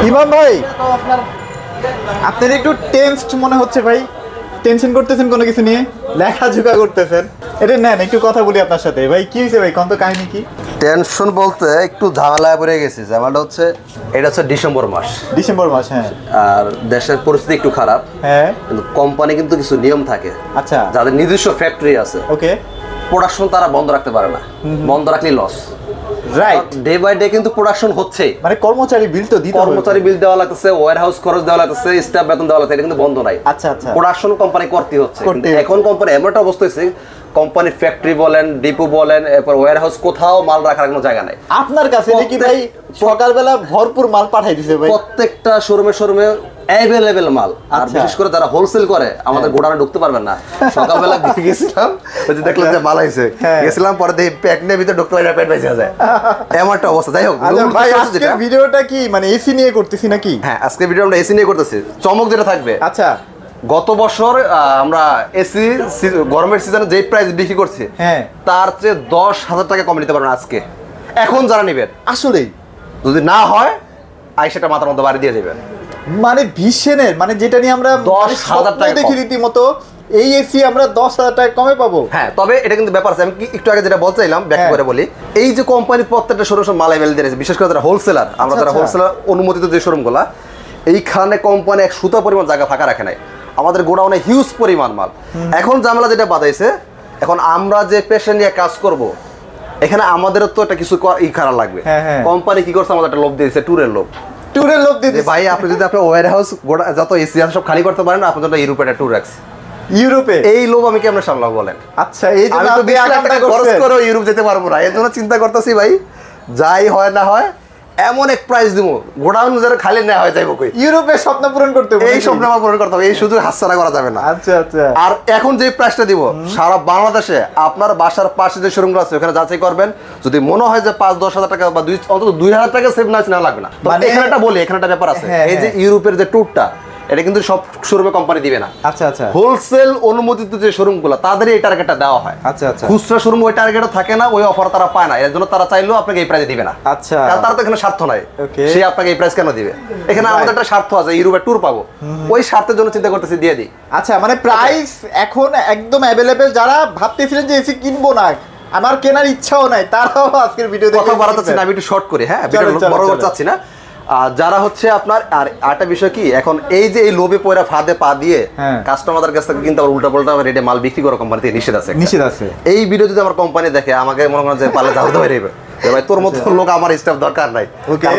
ইমাম ভাই আপনার একটু টেনসড মনে হচ্ছে ভাই, টেনশন করতেছেন কোনো কিছু নিয়ে, লেখাঝোকা করতেছেন। এটা নেন একটু কথা বলি আপনার সাথে। ভাই কি হয়েছে ভাই, কোন তো কাহিনী কি? টেনশন বলতে একটু ঝামেলায় পড়ে গেছি। ঝামেলাটা হচ্ছে এটা হচ্ছে ডিসেম্বর মাস। ডিসেম্বর মাস, হ্যাঁ। আর দেশের পরিস্থিতি একটু খারাপ, হ্যাঁ। কিন্তু কোম্পানি কিন্তু কিছু নিয়ম থাকে। আচ্ছা। যাদের নিজস্ব ফ্যাক্টরি আছে, ওকে, প্রোডাকশন তারা বন্ধ রাখতে পারে না। বন্ধ রাখলে loss. Right. Day by day কিন্তু প্রোডাকশন হচ্ছে, মানে কর্মচারী বিল তো দিতে হবে, কর্মচারী বিল দেওয়া লাগতেছে, ওয়্যার হাউস খরচ দেওয়া লাগতেছে, স্টাফ বেতন দেওয়া লাগতেছে, এটা কিন্তু বন্ধ নাই। আচ্ছা আচ্ছা। প্রোডাকশন কোম্পানি করতে হচ্ছে। এখন কোম্পানি এমন একটা অবস্থা হয়েছে, কোম্পানি ফ্যাক্টরি বলেন, ডিপো বলেন, এরপর ওয়্যার হাউস, কোথাও মাল রাখার কোনো জায়গা নাই। আপনার কাছে নাকি ভাই সকালবেলা ভরপুর মাল পাঠাই দিছে ভাই? প্রত্যেকটা শোরুমে অ্যাভেলেবেল মাল। আর বিশেষ করে যারা হোলসেল করে আমাদের গোডাউনে ঢুকতে পারবেন না। সকালবেলা গেছিলাম, ওই যে দেখলাম যে মাল আইছে, গেছিলাম, পরে দেখি প্যাক নিয়ে ভিতরে ঢুকতে পারি, পেট বেঁচে যায়, এমন একটা অবস্থা। যাই হোক ভাই, আজকের ভিডিওটা কি মানে এসি নিয়ে করতেছি নাকি? হ্যাঁ, আজকে ভিডিও আমরা এসি নিয়ে করতেছি। চমক যেটা থাকবে, আচ্ছা, গত বছর আমরা এসি গরমের সিজনে যেই প্রাইস বিক্রি করছি, হ্যাঁ, তার চেয়ে 10,000 টাকা কমে নিতে পারবেন আজকে। এখন যারা নেবেন, আসলেই যদি না হয় আইসাটা মাথার মধ্যে বাড়ি দিয়ে যাবেন। মানে ভিশনের, মানে যেটা নিয়ে আমরা 10,000 টাকা দেখি রীতিমতো, এই এসি আমরা 10,000 টাকা কমে পাবো। হ্যাঁ, তবে এটা কিন্তু ব্যাপার আছে। আমি একটু আগে যেটা বলতে চাইলাম ব্যাখ্যা করে বলি। এই যে কোম্পানির প্রত্যেকটা শোরুম মাল অ্যাভেলেবল দিয়েছে, বিশেষ করে যারা হোলসেলার, আমরা যারা হোলসেলার অনুমোদিত যে শোরুমগুলা, এইখানে কোম্পানি এক সুতা পরিমাণ জায়গা ফাঁকা রাখে নাই। আমাদের গোডাউনে হিউজ পরিমাণ মাল। এখন ঝামেলা যেটা বাঁধাইছে, এখন আমরা যে পেশেন্ট নিয়ে কাজ করব, এখানে আমাদেরও তো একটা কিছু খারাপ লাগবে। কোম্পানি কি করছে, আমাদের একটা লোভ দিয়েছে, ট্যুরের লোভ। ট্যুরের লোভ দিয়েছে ভাই, আপনি যদি আপনার ওয়্যার হাউস যত এসি আছে সব খালি করতে পারেন, আপনার জন্য ইউরোপে একটা ট্যুর রাখছে। ইউরোপে? এই লোভ আমি কেমন সামলাবো বলেন? আচ্ছা, এই জন্য আমি তো 20 লাখ টাকা খরচ করে ইউরোপ যেতে পারবো না। এর জন্য চিন্তা করতেছি ভাই, যাই হয় না হয় এমন এক প্রাইস দিব, গোডাউন যারা খালি না হয়ে যাইব। কই ইউরোপের স্বপ্ন পূরণ করতে হবে, এই স্বপ্ন পূরণ করতে হবে, এই সুযোগ হাতছাড়া করা যাবে না। আচ্ছা আচ্ছা। আর এখন যে প্রাইসটা দিব, সারা বাংলাদেশে আপনার বাসার পাশে যে শোরুমগুলো আছে ওখানে যাচাই করবেন। যদি মনে হয় যে 5-10 হাজার টাকা বা অন্তত 2,000 টাকা সেভ না লাগবে না। মানে এখানে একটা বলি, এখানে একটা ব্যাপার আছে। এই যে ইউরোপের যে ট্যুরটা, এটা কিন্তু সব শোরুমে কোম্পানি দিবে না। আচ্ছা আচ্ছা। হোলসেল অনুমোদিত যে শোরুমগুলো, তাদেরই এই টার্গেটটা দেওয়া হয়। আচ্ছা আচ্ছা। খুচরা শোরুম ওই টার্গেটও থাকে না, ওই অফার তারা পায় না। এর জন্য তারা চাইলেও আপনাকে এই প্রাইসে দিবে না। আচ্ছা। কারণ তার তো এখানে স্বার্থ নাই, সে আপনাকে এই প্রাইস কেন দিবে? এখানে আমাদের একটা স্বার্থ আছে, ইউরোপের ট্যুর পাবো, ওই স্বার্থের জন্য চিন্তা করতেছি, দিয়ে দিই। আচ্ছা, মানে প্রাইস এখন একদম অ্যাভেলেবেল। যারা ভাবতেছিলেন যে এসি কিনবো না, আমার কেনার ইচ্ছাও নাই, তারাও আজকের ভিডিও দেখে। কথা বাড়াচ্ছি না, আমি একটু শর্ট করি। হ্যাঁ, বড় করতে চাচ্ছি না। যারা হচ্ছে আপনার, আর একটা বিষয় কি, এখন এই যে এই লোভে পয়রা ফাঁদে পা দিয়ে কাস্টমারদের কাছ থেকে কিন্তু উল্টা পাল্টা রেটে মাল বিক্রি করা কোম্পানি থেকে নিষেধ আছে। নিষেধ আছে। এই ভিডিও যদি আমার কোম্পানি দেখে, আমাকে মনে করেন যে পালে যাও ধরে নেবে, ভাই তোর মতো লোক আমার স্টাফ দরকার নাই,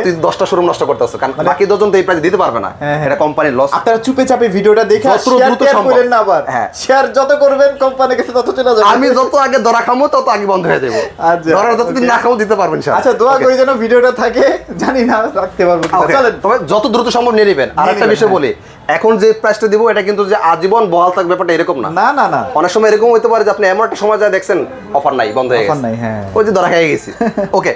তুই 10টা শোরুম নষ্ট করতেছ। কারণ বাকি 2 জন তো এই প্রাইস দিতে পারবে না, এটা কোম্পানির লস। আপনারা চুপে চাপে ভিডিওটা দেখে দ্রুত করেন না, আবার শেয়ার যত করবেন কোম্পানির কাছে তত চলে যাবে। আমি যত আগে ধরা খামো তত আগে বন্ধ হয়ে দেব। ধরা যতদিন না খামো দিতে পারবেন। আচ্ছা, দোয়া করি যেন ভিডিওটা থাকে, জানি না রাখতে পারবো। চলেন, তবে যত দ্রুত সম্ভব নিয়ে নেবেন। আর একটা বিষয় বলি, এখন যে প্রাইসটা দিব, এটা কিন্তু যে আজীবন বহাল থাকবে ব্যাপারটা এরকম না। না না না, অনেক সময় এরকম হতে পারে যে আপনি এমন একটা সময় যা দেখছেন অফার নাই, বন্ধ হয়ে গেছে, ওই যে ধরা খেয়ে গেছি। ওকে,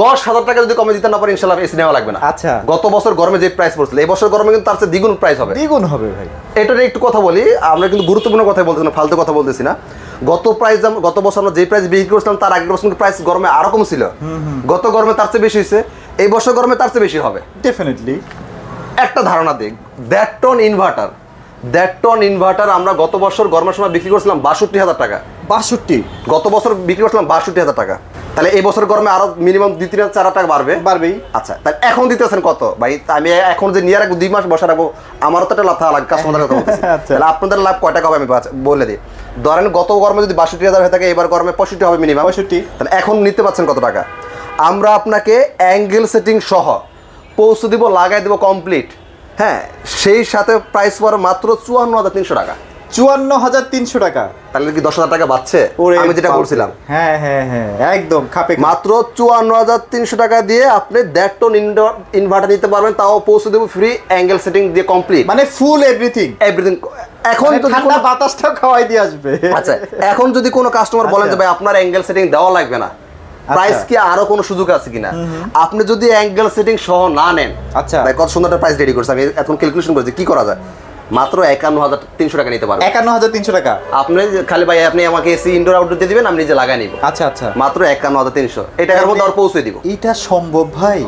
10,000 টাকা যদি কমে দিতে না পারি, ইনশাআল্লাহ এসি নেওয়া লাগবে না। আচ্ছা। গত বছর গরমে যে প্রাইস পড়ছিল, এই বছর গরমে কিন্তু তার চেয়ে দ্বিগুণ প্রাইস হবে। দ্বিগুণ হবে ভাই। এটার একটু কথা বলি, আমরা কিন্তু গুরুত্বপূর্ণ কথা বলতেছি না, ফালতু কথা বলতেছি না। গত বছর আমরা যে প্রাইস বিক্রি করছিলাম, তার আগের বছর প্রাইস গরমে আরো কম ছিল। গত গরমে তার চেয়ে বেশি হয়েছে, এই বছর গরমে তার চেয়ে বেশি হবে ডেফিনেটলি। একটা ধারণা দিই, দ্যাটটন ইনভার্টার আমরা গত বছর গরমের সময় বিক্রি করছিলাম 62,000 টাকা। 62? গত বছর বিক্রি করছিলাম 62,000 টাকা। তাহলে এই বছর গরমে আরো মিনিমাম 2-3-4 টাকা বাড়বেই। আচ্ছা, তাহলে এখন দিতেছেন কত ভাই? আমি এখন যে নিয়ে রাখবো 2 মাস বসে রাখবো, আমারও তো একটা লাভ থাকা লাগে, কাস্টমারের কথা বলতেছি। তাহলে আপনাদের লাভ কয় টাকা হবে আমি বলে দিই। ধরেন গত গরমে যদি 62,000 হয়ে থাকে, এবার গরমে 65 হবে মিনিমাম। 65। তাহলে এখন নিতে পারছেন কত টাকা? আমরা আপনাকে অ্যাঙ্গেল সেটিং সহ পৌঁছে দিব, লাগাই দেবো কমপ্লিট। হ্যাঁ, সেই সাথে প্রাইস পড়ে মাত্র 54,300 টাকা। 54,300 টাকা। তাহলে কি 10,000 টাকা বাঁচছে? আমি যেটা বলছিলাম, হ্যাঁ হ্যাঁ হ্যাঁ, একদম খাপে। মাত্র 54,300 টাকা দিয়ে আপনি দ্যাটটন ইনভার্টার নিতে পারবেন, তাও পৌঁছে দেবো ফ্রি, অ্যাঙ্গেল সেটিং দিয়ে কমপ্লিট, মানে ফুল এভরিথিং। এখন তো ঠান্ডা বাতাসটা খাওয়াই দিয়ে আসবে। আচ্ছা, এখন যদি কোনো কাস্টমার বলেন যে ভাই আপনার অ্যাঙ্গেল সেটিং দেওয়া লাগবে না, প্রাইস কি আরো কোনো সুযোগ আছে কিনা, আপনি যদি অ্যাঙ্গেল সেটিং সহ না নেন, আচ্ছা ভাই কত সুন্দর একটা প্রাইস রেডি করছে, আমি এখন ক্যালকুলেশন করেছি কি করা যায়। মাত্র 51,300 টাকা নিতে পারবেন। 51,300 টাকা। আপনি খালি ভাই আপনি আমাকে এসি ইনডোর আউটডোর দিয়ে দিবেন, আমি নিজে লাগাই নিব। আচ্ছা আচ্ছা, মাত্র 51,300। এই টাকার মধ্যে আর পৌঁছে দিব। এটা সম্ভব ভাই?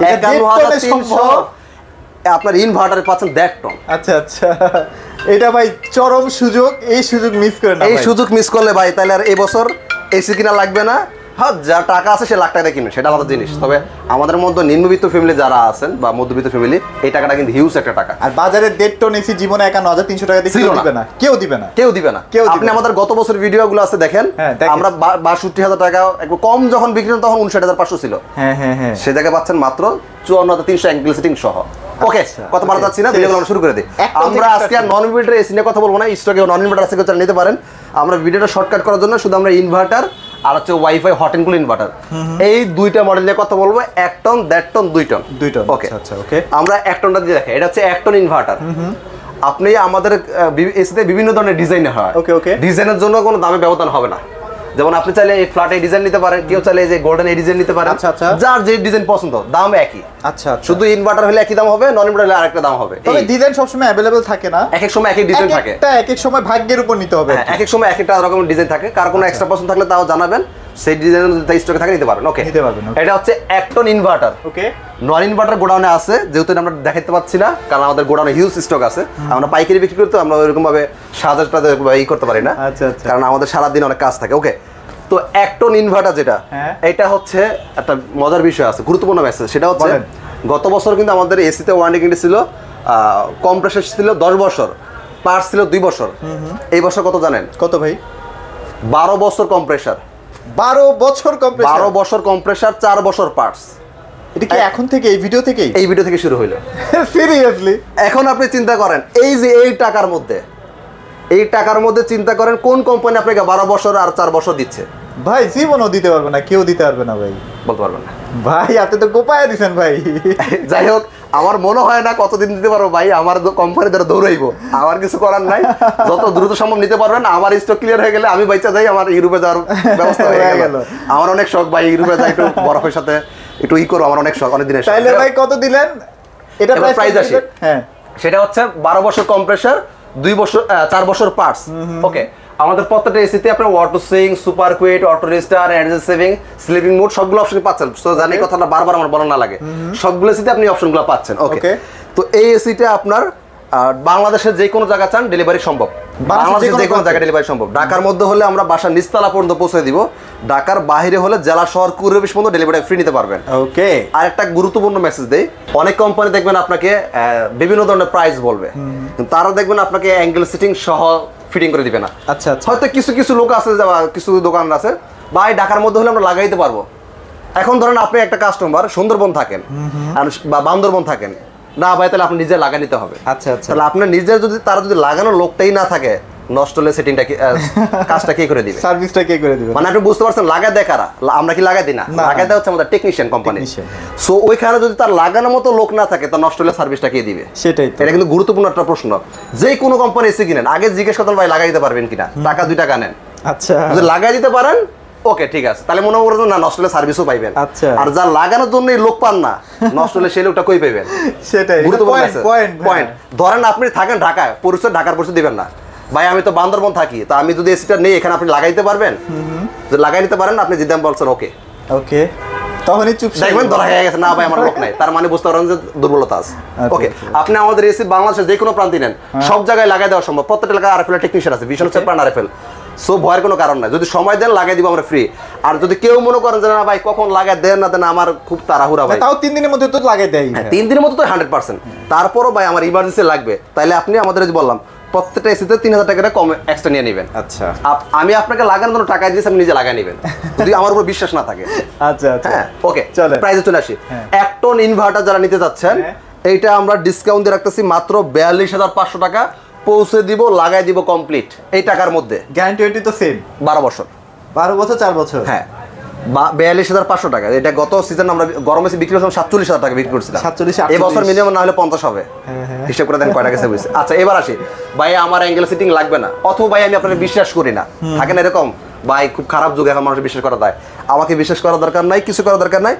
51,300 আপনার ইনভার্টারে পাচ্ছেন 1.5 টন। আচ্ছা আচ্ছা, এটা ভাই চরম সুযোগ, এই সুযোগ মিস করেন না এই ভাই। সুযোগ মিস করলে ভাই তাহলে আর এই বছর এসি কিনা লাগবে না। হ্যাঁ, যা টাকা আছে সে লাখ টাকা কিনবে, সেটা আলাদা জিনিস। তবে আমাদের মধ্যে নিম্নবিত্ত ফ্যামিলি যারা আছেন বা মধ্যবিত্ত ফ্যামিলি, এই টাকাটা কিন্তু হিউজ একটা টাকা। আর বাজারে 1.5 টন এসি জীবনে 51,300 টাকা দিয়ে কেউ দিবে না, কেউ দিবে না, কেউ দিবে না। কেউ দিবে আপনি না। আমাদের গত বছর ভিডিওগুলো আছে দেখেন, হ্যাঁ, দেখেন। আমরা 62,000 টাকা একটু কম যখন বিক্রি হতো তখন 59,500 ছিল। হ্যাঁ হ্যাঁ হ্যাঁ, সে জায়গায় পাচ্ছেন মাত্র 54,300 অ্যাঙ্গেল সেটিং সহ। ওকে, কত মারা যাচ্ছি না, ভিডিওগুলো আমরা শুরু করে দিই। আমরা আজকে আর নন ইনভার্টার এসি নিয়ে কথা বলবো না, স্টকে নন ইনভার্টার আছে, কেউ চাইলে নিতে পারেন। আমরা ভিডিওটা শর্টকাট করার জন্য শুধু আমরা ইনভার্টার আর হচ্ছে WiFi hot and cool inverter, এই দুইটা মডেল নিয়ে কথা বলবো। 1 ton, 1.5 ton, 2 ton. 2 ton. Okay, আচ্ছা ওকে, আমরা 1 টনটা দিয়ে দেখেন। এটা হচ্ছে 1 টন ইনভার্টার। আপনি আমাদের এসিতে বিভিন্ন ধরনের ডিজাইন হয়। ওকে ওকে, ডিজাইনের জন্য কোনো দামে ব্যবধান হবে না। যেমন আপনি চাইলে এই ফ্ল্যাট এই ডিজাইন নিতে পারেন, কেউ চাইলে এই যে গোল্ডেন এই ডিজাইন নিতে পারেন। আচ্ছা আচ্ছা, যার যে ডিজাইন পছন্দ, দাম একই। আচ্ছা আচ্ছা, শুধু ইনভার্টার হলে একই দাম হবে, নন ইনভার্টার হলে আরেকটা দাম হবে। তবে ডিজাইন সবসময় অ্যাভেলেবল থাকে না, এক এক সময় এক এক ডিজাইন থাকে, একটা এক এক সময় ভাগ্যের উপর নিতে হবে। এক এক সময় এক একটা রকমের ডিজাইন থাকে। কার কোনো এক্সট্রা পছন্দ থাকলে তাও জানাবেন, সেই ডিজাইনের যদি স্টকে থাকে নিতে পারবেন। ওকে, নিতে পারবেন। এটা হচ্ছে 1 টন ইনভার্টার। ওকে, নন ইনভার্টার গোডাউনে আছে, যেহেতু আমরা দেখাতে পাচ্ছি না কারণ আমাদের গোডাউনে হিউজ স্টক আছে। আমরা পাইকারি বিক্রি করতে আমরা ওইরকম ভাবে সাজাটা ই করতে পারি না। আচ্ছা আচ্ছা, কারণ আমাদের সারাদিন অনেক কাজ থাকে। ওকে, তো 1 টন ইনভার্টার যেটা, এটা হচ্ছে একটা মজার বিষয় আছে, গুরুত্বপূর্ণ মেসেজ। সেটা হচ্ছে গত বছর কিন্তু আমাদের এসিতে ওয়ারেন্টি গ্যারান্টি ছিল, কম্প্রেসার ছিল 10 বছর, পার্টস ছিল 2 বছর। এই বছর কত জানেন? কত ভাই? 12 বছর কম্প্রেসার। 12 বছর কম্প্রেসার? 12 বছর কম্প্রেসার, 4 বছর পার্টস। এটা কি এখন থেকে, এই ভিডিও থেকেই? এই ভিডিও থেকে শুরু হইলো। সিরিয়াসলি? এখন আপনি চিন্তা করেন, এই যে এই টাকার মধ্যে চিন্তা করেন কোন কোম্পানি আপনাকে 12 বছর আর 4 বছর দিচ্ছে? ভাই জীবনও দিতে পারবে না, কেউ দিতে পারবে না ভাই, বলতে পারবেন না ভাই। আপনি তো গোপায় দিছেন ভাই। যাই হোক, আমার মনে হয় না কতদিন দিতে পারবো ভাই, আমার কোম্পানি দ্বারা দৌড়াইবো, আমার কিছু করার নাই। যত দ্রুত সম্ভব নিতে পারবেন। আমার স্টক ক্লিয়ার হয়ে গেলে আমি বাইচা যাই, আমার ইউরোপে যাওয়ার ব্যবস্থা হয়ে গেল। আমার অনেক শখ ভাই, ইউরোপে যাই, একটু বরফের সাথে একটু করো, আমার অনেক শখ, অনেক দিনের শখ। তাইলে ভাই কত দিলেন? এটা প্রাইস আসে। হ্যাঁ, সেটা হচ্ছে 12 বছর কম্প্রেসার, 4 বছর পার্টস। ওকে, আমাদের প্রত্যেকটা এসিতে আপনার auto swing, super quiet, auto restart, energy saving, sleeping mode সবগুলো অপশন পাচ্ছেন। তো জানি কথাটা বারবার আমার বলা না লাগে, সবগুলো এসিতে আপনি অপশনগুলো পাচ্ছেন। ওকে, তো এই এসিটা আপনার বাংলাদেশের যে কোনো জায়গা চান ডেলিভারি সম্ভব, বাংলাদেশের যে কোনো জায়গায় ডেলিভারি সম্ভব। ঢাকার মধ্যে হলে আমরা বাসার নিচতলা পর্যন্ত পৌঁছে দিব, ঢাকার বাইরে হলে জেলা শহর কুরিয়ার অফিস পর্যন্ত ডেলিভারি ফ্রি নিতে পারবেন। ওকে, আর একটা গুরুত্বপূর্ণ মেসেজ দেই, অনেক কোম্পানি দেখবেন আপনাকে বিভিন্ন ধরনের প্রাইস বলবে, কিন্তু তারা দেখবেন আপনাকে অ্যাঙ্গেল সেটিং সহ ফিটিং করে দিবে না। আচ্ছা আচ্ছা, হয়তো কিছু লোক আছে, কিছু দোকান আছে ভাই ঢাকার মধ্যে হলে আমরা লাগাইতে পারবো। এখন ধরেন আপনি একটা কাস্টমার সুন্দরবন থাকেন বা বান্দরবন থাকেন, না ভাই তাহলে আপনি নিজে লাগা নিতে হবে। আচ্ছা আচ্ছা, তাহলে আপনার নিজের যদি তারা যদি লাগানোর লোকটাই না থাকে, নষ্ট হলে সেটিংটা কাজটা কে করে দিবে, সার্ভিসটা কে করে দিবে? মানে আপনি বুঝতে পারছেন লাগাই দেয় কারা? আমরা কি লাগাই দিই না, লাগাই দেয় হচ্ছে আমাদের টেকনিশিয়ান কোম্পানি। সো ওইখানে যদি তার লাগানোর মতো লোক না থাকে, তার নষ্ট হলে সার্ভিসটা কে দিবে? সেটাই। এটা কিন্তু গুরুত্বপূর্ণ একটা প্রশ্ন। যে কোনো কোম্পানি এসে কিনেন, আগে জিজ্ঞেস করতেন ভাই লাগাই দিতে পারবেন কিনা, টাকা 2 টাকা নেন। আচ্ছা, যদি লাগাই দিতে পারেন ওকে ঠিক আছে, তাহলে মনে করছেন না নষ্ট হলে সার্ভিসও পাইবেন। আচ্ছা, আর যা লাগানোর জন্য লোক পান না, নষ্ট হলে সেই লোকটা কই পাইবেন? সেটাই পয়েন্ট। ধরেন আপনি থাকেন ঢাকায়, পরিচয় ঢাকার পরিচয় দিবেন না, ভাই আমি তো বান্দরবন থাকি, তো আমি যদি এসিটা নেই এখানে আপনি লাগাইতে পারবেন? যদি লাগাই নিতে পারেন, আপনি যদি বলছেন ওকে ওকে, তখনই চুপ দেখবেন ধরা হয়ে গেছে, না ভাই আমার লোক নাই, তার মানে বুঝতে পারেন যে দুর্বলতা আছে। ওকে, আপনি আমাদের এসি বাংলাদেশের যে কোনো প্রান্তে নেন, সব জায়গায় লাগাই দেওয়া সম্ভব। প্রত্যেকটা এলাকায় আরএফএল টেকনিশিয়ান আছে, ভীষণ চেপার আরএফএল। সো ভয়ের কোনো কারণ নাই, যদি সময় দেন লাগাই দিব আমরা ফ্রি। আর যদি কেউ মনে করেন যে না ভাই কখন লাগাই দেন না দেন, আমার খুব তাড়াহুড়া ভাই, তাও 3 দিনের মধ্যে তো লাগাই দেয়। 3 দিনের মধ্যে তো 100%। তারপরও ভাই আমার ইমার্জেন্সি লাগবে, তাইলে আপনি আমাদের যে বললাম প্রত্যেকটা এসিতে 3000 টাকা কম এক্সট্রা নিয়ে নেবেন। আচ্ছা, আমি আপনাকে লাগানোর জন্য টাকা দিয়েছি, আপনি নিজে লাগাই নেবেন যদি আমার উপর বিশ্বাস না থাকে। আচ্ছা আচ্ছা, হ্যাঁ ওকে, চলে প্রাইসে চলে আসি। 1 টন ইনভার্টার যারা নিতে যাচ্ছেন, এইটা আমরা ডিসকাউন্ট দিয়ে রাখতেছি মাত্র 42500 টাকা, পৌঁছে দিব, লাগাই দিব কমপ্লিট এই টাকার মধ্যে। গ্যারান্টি তো সেম 12 বছর, 12 বছর 4 বছর। হ্যাঁ, 42500 টাকা। এটা গত সিজন আমরা গরমে বিক্রি করছিলাম 47000 টাকা বিক্রি করছিলাম। 47 এই বছর মিনিমাম না হলে 50 হবে। হিসাব করে দেন কয়টা গেছে বুঝছে। আচ্ছা, এবার আসি ভাই আমার অ্যাঙ্গেল সেটিং লাগবে না, অথবা ভাই আমি আপনাকে বিশ্বাস করি না, থাকে না এরকম ভাই, খুব খারাপ যুগে এখন মানুষ বিশ্বাস করা দেয়। আমাকে বিশ্বাস করার দরকার নাই, কিছু করার দরকার নাই।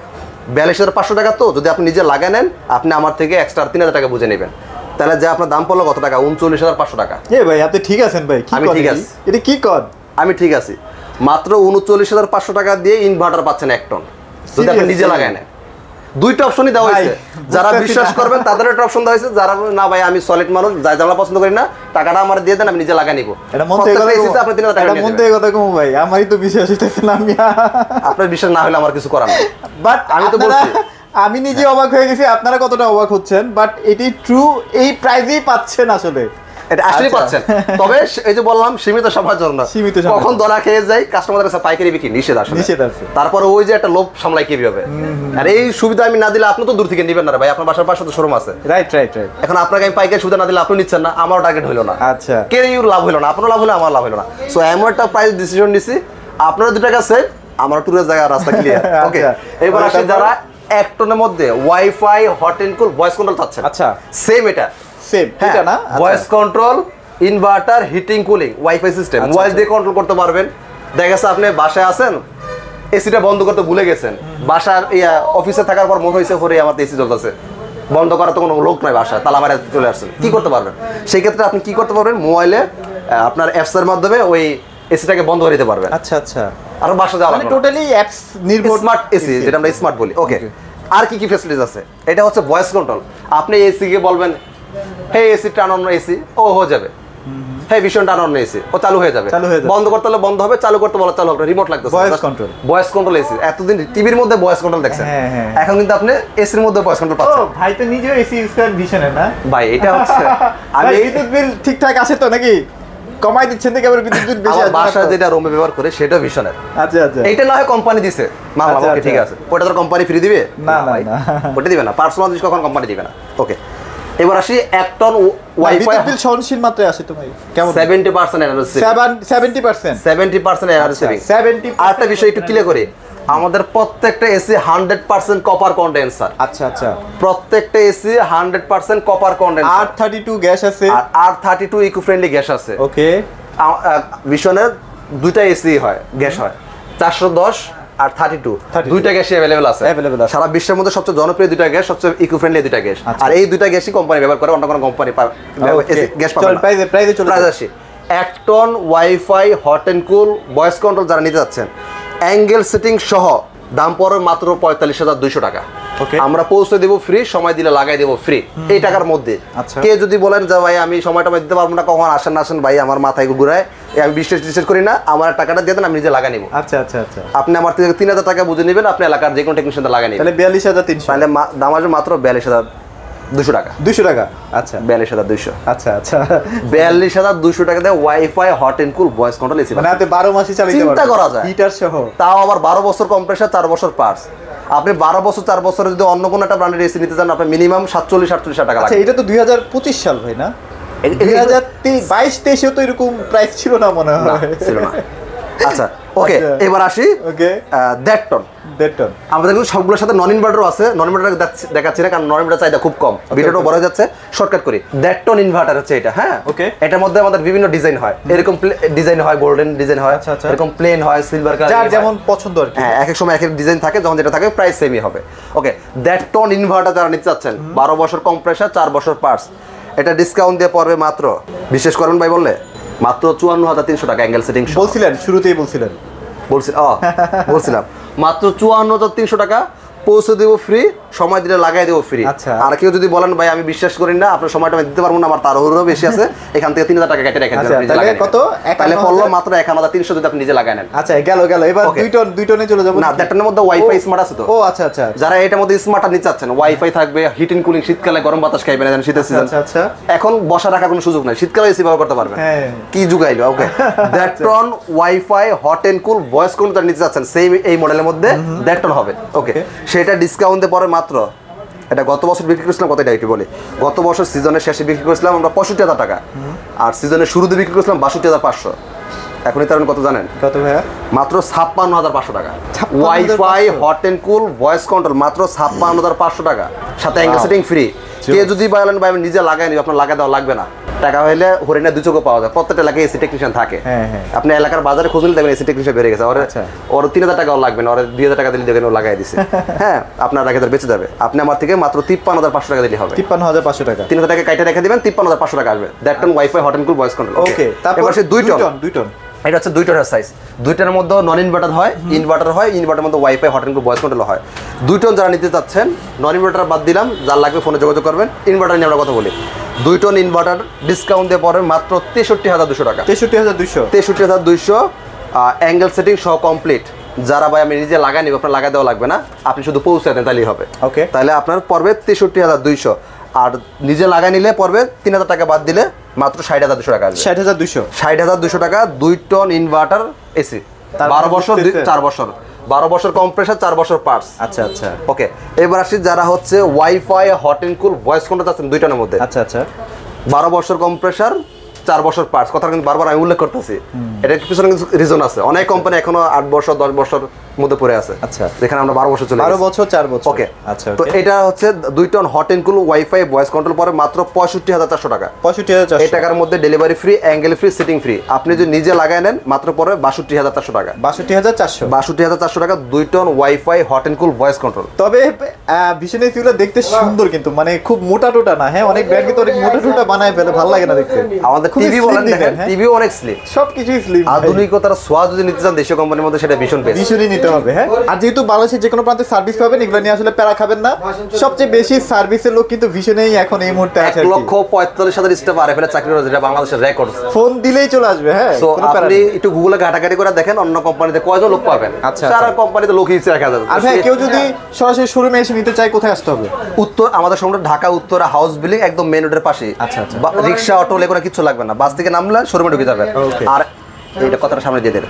42500 টাকা তো যদি আপনি নিজে লাগাই নেন, আপনি আমার থেকে এক্সট্রা 3000 টাকা বুঝে নেবেন, তাহলে যে আপনার দাম পড়লো কত টাকা? 39500 টাকা। এ ভাই আপনি ঠিক আছেন ভাই? আমি ঠিক আছি। এটা কি কর? আমি ঠিক আছি। মাত্র 39500 টাকা দিয়ে ইনভার্টার পাচ্ছেন 1 টন, যদি আপনি নিজে লাগাই নেন। দুইটা অপশনই দেওয়া হয়েছে। যারা বিশ্বাস করবেন তাদের একটা অপশন দেওয়া হয়েছে, যারা না ভাই আমি সলিড মানুষ যাই জানলা পছন্দ করি না, টাকাটা আমার দিয়ে দেন আমি নিজে লাগাই নিব। এটা মন থেকে কথা কম ভাই, আমারই তো বিশ্বাস হইতেছে না। আমি আপনার বিশ্বাস না হলে আমার কিছু করার নেই, বাট আমি তো বলছি আমি নিজে অবাক হয়ে গেছি আপনারা কতটা অবাক হচ্ছেন, বাট এটি ট্রু, এই প্রাইজেই পাচ্ছেন আসলে, এটা আসলে পাচ্ছেন। তবে এই যে বললাম সীমিত সময়ের জন্য, কখন ধরা খেয়ে যাই কাস্টমারদের কাছে পাইকারি বিক্রি নিষেধ আসলে। তারপরে ওই যে একটা লোভ সামলাই কি হবে, আর এই সুবিধা আমি না দিলে আপনি তো দূর থেকে নেবেন না ভাই, আপনার বাসার পাশে তো শোরুম আছে। Right right right. এখন আপনাকে আমি পাইকারি সুবিধা না দিলে আপনি নিচ্ছেন না, আমারও টার্গেট হলো না। আচ্ছা, কেউ লাভ হলো না, আপনারও লাভ হলো আমার লাভ হলো না। সো এমন একটা প্রাইস ডিসিশন নিছি, আপনারা 2 টাকা সেভ, আমার ট্যুরের জায়গা রাস্তা ক্লিয়ার। ওকে, এবার আসি যারা 1 টনের মধ্যে WiFi hot and cool voice control চাচ্ছেন। আচ্ছা, সেম এটা সেম এটা না, voice control inverter heating cooling WiFi system mobile দিয়ে কন্ট্রোল করতে পারবেন। দেখা গেছে আপনি বাসায় আছেন, এসিটা বন্ধ করতে ভুলে গেছেন, বাসার অফিসে থাকার পর মনে হয়েছে পরে আমার এসি চলতেছে, বন্ধ করার তো কোনো লোক নাই বাসায়, তালা মারা চলে আসছেন, কি করতে পারবেন? সেই ক্ষেত্রে আপনি কি করতে পারবেন, মোবাইলে আপনার অ্যাপস এর মাধ্যমে ওই এসিটাকে বন্ধ করে দিতে পারবেন। আচ্ছা আচ্ছা, আর বাসা যাওয়া লাগবে না, টোটালি অ্যাপস নির্ভর স্মার্ট এসি যেটা আমরা স্মার্ট বলি। ওকে, আর কি কি ফ্যাসিলিটিস আছে? এটা হচ্ছে ভয়েস কন্ট্রোল। আপনি এসি কে বলবেন হে এসি টার্ন অন এসি, ও হয়ে যাবে। হে ভীষণ টার্ন অন এসি, ও চালু হয়ে যাবে। বন্ধ করতে হলে বন্ধ হবে, চালু করতে বলে চালু হবে। রিমোট লাগতেছে, voice control. Voice control AC, এতদিন টিভির মধ্যে ভয়েস কন্ট্রোল দেখছেন, এখন কিন্তু আপনি এসির মধ্যে ভয়েস কন্ট্রোল পাচ্ছেন। ও ভাই তো নিজেও এসি ইউজ করেন ভীষণের না ভাই? এটা হচ্ছে আমি বিদ্যুৎ বিল ঠিকঠাক আসে তো নাকি কমাই দিচ্ছেন নাকি আবার বিদ্যুৎ বিল বেশি? আমার বাসায় যেটা রুমে ব্যবহার করে সেটা ভীষণের। আচ্ছা আচ্ছা, এইটা না হয় কোম্পানি দিছে, মামলা ওকে ঠিক আছে, ওটা তো কোম্পানি ফ্রি দিবে না? না না, ওটা দিবে না, পার্সোনাল জিনিস কখন কোম্পানি দিবে না। ওকে, এবার আসি 1 টন ওয়াইফাই বিল সহনশীল মাত্রায় আসে তো ভাই কেমন? 70% এনার্জি সেভিং। 70% energy saving. 70। আরেকটা বিষয় একটু ক্লিয়ার করি, আমাদের প্রত্যেকটা এসি 100% কপার কন্ডেন্সার। আচ্ছা আচ্ছা, প্রত্যেকটা AC 100% copper condenser. R32 gas আছে, আর R32 ইকো ফ্রেন্ডলি গ্যাস আছে। ওকে, ভিশনের 2টা এসি হয়, গ্যাস হয় 410 আর 32, 2টা গ্যাসই अवेलेबल আছে। সারা বিশ্বের মধ্যে সবচেয়ে জনপ্রিয় 2টা গ্যাস, সবচেয়ে ইকো ফ্রেন্ডলি 2টা গ্যাস। আর এই 2টা গ্যাসই কোম্পানি ব্যবহার করে, অন্য কোনো কোম্পানি গ্যাস পাবে না। প্রাইস আসি 1 ton WiFi hot and cool voice control যারা নিতে যাচ্ছেন, অ্যাঙ্গেল সেটিং সহ দাম পড়ে মাত্র 45,200 টাকা। আমরা পৌঁছে দেবো ফ্রি, সময় দিলে লাগাই দেবো ফ্রি, এই টাকার মধ্যে। কে যদি বলেন যে ভাই আমি সময়টা দিতে পারবো না, কখন আসেন না আসেন ভাই, আমার মাথায় ঘুরায়, আমি বিশ্বাস করি না, আমার টাকাটা দিয়ে দেন, আমি নিজে লাগা নিবো। আচ্ছা আচ্ছা আচ্ছা, আপনি আমার থেকে 3,000 টাকা বুঝে নেবেন, আপনি এলাকার যে কোনো টেকনিশিয়ান লাগা নিবেন, তাহলে 42,300, তাহলে দাম আসবে মাত্র 42,200 টাকা। 200 টাকা, আচ্ছা 42,200, আচ্ছা আচ্ছা, 42,200 টাকা দিয়ে WiFi hot and cool voice control AC, মানে আপনি 12 মাসই চালাতে পারবেন, চিন্তা করা যায়, হিটার সহ, তাও আবার 12 বছর কম্প্রেসার, 4 বছর পার্টস। আপনি 12 বছর 4 বছরে যদি অন্য কোনো একটা ব্র্যান্ডের এসি নিতে চান, আপনার মিনিমাম 47-48 টাকা লাগবে। আচ্ছা, এটা তো 2025 সাল ভাই না? 2022-23 তো এরকম প্রাইস ছিল না মনে হয়, ছিল না। আচ্ছা ওকে, এবার আসি ওকে 1.5 টন। আমাদের কিন্তু সবগুলোর সাথে নন ইনভার্টারও আছে, নন ইনভার্টার দেখাচ্ছি না কারণ নন ইনভার্টার চাহিদা খুব কম, ভিডিওটা বড় হয়ে যাচ্ছে, শর্টকাট করি। 1.5 টন ইনভার্টার হচ্ছে এটা। হ্যাঁ ওকে, এটার মধ্যে আমাদের বিভিন্ন ডিজাইন হয়, এরকম ডিজাইন হয়, গোল্ডেন ডিজাইন হয়, এরকম প্লেন হয়, সিলভার কালার, যার যেমন পছন্দ আর কি। হ্যাঁ, এক এক সময় এক এক ডিজাইন থাকে, যখন যেটা থাকে প্রাইস সেমই হবে। ওকে, 1.5 টন ইনভার্টার যারা নিতে চাচ্ছেন, 12 বছর কম্প্রেসার, 4 বছর পার্টস, এটা ডিসকাউন্ট দিয়ে পড়বে মাত্র, বিশেষ করবেন ভাই বললে, মাত্র 54,300 টাকা। অ্যাঙ্গেল সেটিং বলছিলেন শুরুতেই, বলছিলাম মাত্র 54,300 টাকা, পৌঁছে দেবো ফ্রি, সময় দিলে লাগাই দেবো ফ্রি। আর কেউ যদি বলেন ভাই আমি বিশ্বাস করি না, আপনার সময়টা আমি দিতে পারবো না, আমার তাড়াহুড়ো বেশি আছে, এখান থেকে 3,000 টাকা কেটে রেখে দেবেন, কত তাহলে পড়লো মাত্র 51,300 যদি আপনি নিজে লাগাই নেন। আচ্ছা, গেল এবার 2 টনে চলে যাবো না, 1.5 টনের মধ্যে ওয়াইফাই স্মার্ট আছে তো। ও আচ্ছা আচ্ছা, যারা এটার মধ্যে স্মার্টটা নিতে চাচ্ছেন, ওয়াইফাই থাকবে, হিটিং কুলিং, শীতকালে গরম বাতাস খাইবেন, শীতের সিজন আচ্ছা, এখন বসা রাখার কোনো সুযোগ নাই, শীতকালে এসি ব্যবহার করতে পারবেন, কি যুগাইলো। Okay, 1.5 ton WiFi hot and cool voice control নিতে চাচ্ছেন, সেম এই মডেলের মধ্যে 1.5 টন হবে। ওকে, সেটা ডিসকাউন্টে পরে মাত্র, এটা গত বছর বিক্রি করেছিলাম কত, এটা একটু বলি, গত বছর সিজনের শেষে বিক্রি করেছিলাম আমরা 65,000 টাকা, আর সিজনের শুরুতে বিক্রি করেছিলাম 62,500। এখন এই কত জানেন? কত ভাইয়া? মাত্র 56,500 টাকা। WiFi hot and cool voice control মাত্র 56,500 টাকা, সাথে অ্যাঙ্গেল সেটিং ফ্রি। কে যদি বলেন ভাই আমি নিজে লাগাই নিব, আপনার লাগাই দেওয়া লাগবে না, টাকা হইলে হরিণা 2 চোখও পাওয়া যায়, প্রত্যেকটা এলাকায় এসি টেকনিশিয়ান থাকে। আপনি এলাকার বাজারে খুঁজলে দেখবেন এসি টেকনিশিয়ান বেড়ে গেছে, ওর 3,000 টাকাও লাগবে না, ওর 2,000 টাকা দিলে দেখবেন ও লাগাই দিছে। হ্যাঁ, আপনার রাখে বেঁচে যাবে, আপনি আমার থেকে মাত্র 53,500 টাকা দিলে হবে। 53,500 টাকা, 3,000 টাকা কাইটা রেখে দিবেন, 53,500 টাকা আসবে। 1.5 ton WiFi hot and cool voice control. Okay, তারপর 2 টন এটা হচ্ছে 2 টনের সাইজ, 2 টনের মধ্যে নন ইনভার্টার হয়, ইনভার্টার হয়, ইনভার্টারের মধ্যে WiFi hot and cool voice control হয়। 2 টন যারা নিতে চাচ্ছেন, নন ইনভার্টার বাদ দিলাম, যার লাগবে ফোনে যোগাযোগ করবেন। ইনভার্টার নিয়ে আমরা কথা বলি, 2 টন ইনভার্টার ডিসকাউন্ট দিয়ে পড়বে মাত্র 63,200 টাকা। 63,200, 63,200 অ্যাঙ্গেল সেটিং সহ কমপ্লিট। যারা ভাই আমি নিজে লাগাই নিব, আপনার লাগাই দেওয়া লাগবে না, আপনি শুধু পৌঁছে দেন তাহলেই হবে। ওকে, তাহলে আপনার পড়বে 63,200, আর নিজে লাগাই নিলে পড়বে 3,000 টাকা বাদ দিলে মাত্র 60,200 টাকা আসবে। 60,200, 60,200 টাকা 2 টন ইনভার্টার এসি, 12 বছর 4 বছর, 12 বছর কম্প্রেসার, 4 বছর পার্টস। আচ্ছা আচ্ছা, ওকে, এবার আসি যারা হচ্ছে WiFi hot and cool voice control আছেন 2 টনের মধ্যে। আচ্ছা আচ্ছা, 12 বছর কম্প্রেসার, 4 বছর পার্টস, কথা কিন্তু বারবার আমি উল্লেখ করতেছি, এটার পিছনে কিছু রিজন আছে। অনেক কোম্পানি এখনো 8 বছর 10 বছর মধ্যে পড়ে আছে। আচ্ছা, যেখানে আমরা 12 বছর চলে 12 বছর 4 বছর। ওকে, আচ্ছা, তো এটা হচ্ছে 2 ton hot and cool WiFi voice control পরে মাত্র 65,400 টাকা। 65,400, এই টাকার মধ্যে delivery free, angle free, setting free. আপনি যদি নিজে লাগায় নেন মাত্র পরে 62,400 টাকা। 62,400, 62,400 টাকা 2 ton WiFi hot and cool voice control. তবে ভিশন এসিগুলো দেখতে সুন্দর, কিন্তু মানে খুব মোটা টোটা না। হ্যাঁ, অনেক ব্র্যান্ড কিন্তু অনেক মোটা টোটা বানায় ফেলে, ভালো লাগে না দেখতে। আমাদের টিভি বলেন, দেখেন টিভিও অনেক স্লিম, সবকিছুই স্লিম। আধুনিকতার সোয়াদ যদি নিতে চান দেশীয় কোম্পানির মধ্যে সেটা ভীষণ বেস্ট, ভীষণই নিতে হবে। হ্যাঁ, আর যেহেতু বাংলাদেশের যে কোনো প্রান্তে সার্ভিস পাবেন, এগুলো নিয়ে আসলে প্যারা খাবেন না। সবচেয়ে বেশি সার্ভিসের লোক কিন্তু ভীষণই এখন এই মুহূর্তে আছে। 1,45,000 স্টাফ আর এফএল চাকরি করে, যেটা বাংলাদেশের রেকর্ড। ফোন দিলেই চলে আসবে। হ্যাঁ, সো আপনি একটু গুগলে ঘাটাঘাটি করে দেখেন অন্য কোম্পানিতে কয়জন লোক পাবেন। আচ্ছা, সারা কোম্পানিতে লোক হিসেবে রাখা যাবে। আর ভাই কেউ যদি সরাসরি শোরুমে এসে নিতে চায়, কোথায় আসতে হবে? উত্তর, আমাদের শোরুমটা ঢাকা উত্তরা হাউস বিল্ডিং, একদম মেইন রোডের পাশে। আচ্ছা আচ্ছা, রিক্সা অটো লেগুলো কিছু লাগবে না, বাস থেকে নামলে শোরুমে ঢুকে যাবেন। আর এইটা কথাটা সামনে দিয়ে দেন,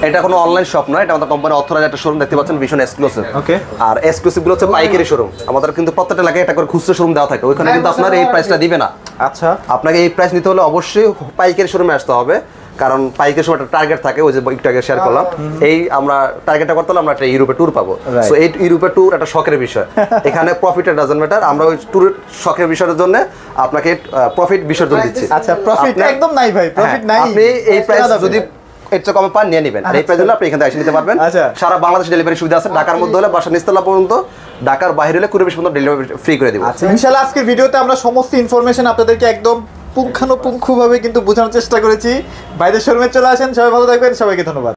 এটা কোনো অনলাইন শপ নয়, এটা আমাদের কোম্পানি অথরাইজড একটা শোরুম, দেখতে পাচ্ছেন ভীষণ এক্সক্লুসিভ। ওকে, আর এক্সক্লুসিভ গুলো হচ্ছে পাইকারি শোরুম। আমাদের কিন্তু প্রত্যেকটা এলাকায় একটা করে খুচরা শোরুম দেওয়া থাকে, ওইখানে কিন্তু আপনার এই প্রাইসটা দিবে না। আচ্ছা, আপনাকে এই প্রাইস নিতে হলে অবশ্যই পাইকারি শোরুমে আসতে হবে, কারণ পাইকারি শোরুমে একটা টার্গেট থাকে, ওই যে একটু আগে শেয়ার করলাম। এই আমরা টার্গেটটা করতে হলে আমরা একটা ইউরোপে ট্যুর পাবো। সো এই ইউরোপে ট্যুর একটা শখের বিষয়, এখানে প্রফিট ডাজন্ট ম্যাটার। আমরা ওই ট্যুরের শখের বিষয়ের জন্য আপনাকে প্রফিট বিসর্জন দিচ্ছি। আচ্ছা, প্রফিট একদম নাই ভাই, প্রফিট নাই। আপনি এই প্রাইস যদি এর চেয়ে কমে পান নিয়ে নেবেন, আর এই প্রাইস হলে আপনি এখান থেকে এসে নিতে পারবেন। সারা বাংলাদেশ ডেলিভারি সুবিধা আছে, ঢাকার মধ্যে হলে বাসা নিচতলা পর্যন্ত, ঢাকার বাইরে হলে 20 পর্যন্ত ডেলিভারি ফ্রি করে দিব। আচ্ছা, ইনশাআল্লাহ আজকের ভিডিওতে আমরা সমস্ত ইনফরমেশন আপনাদেরকে একদম পুঙ্খানুপুঙ্খভাবে কিন্তু বোঝানোর চেষ্টা করেছি। বাইরের শোরুমে চলে আসেন, সবাই ভালো থাকবেন, সবাইকে ধন্যবাদ।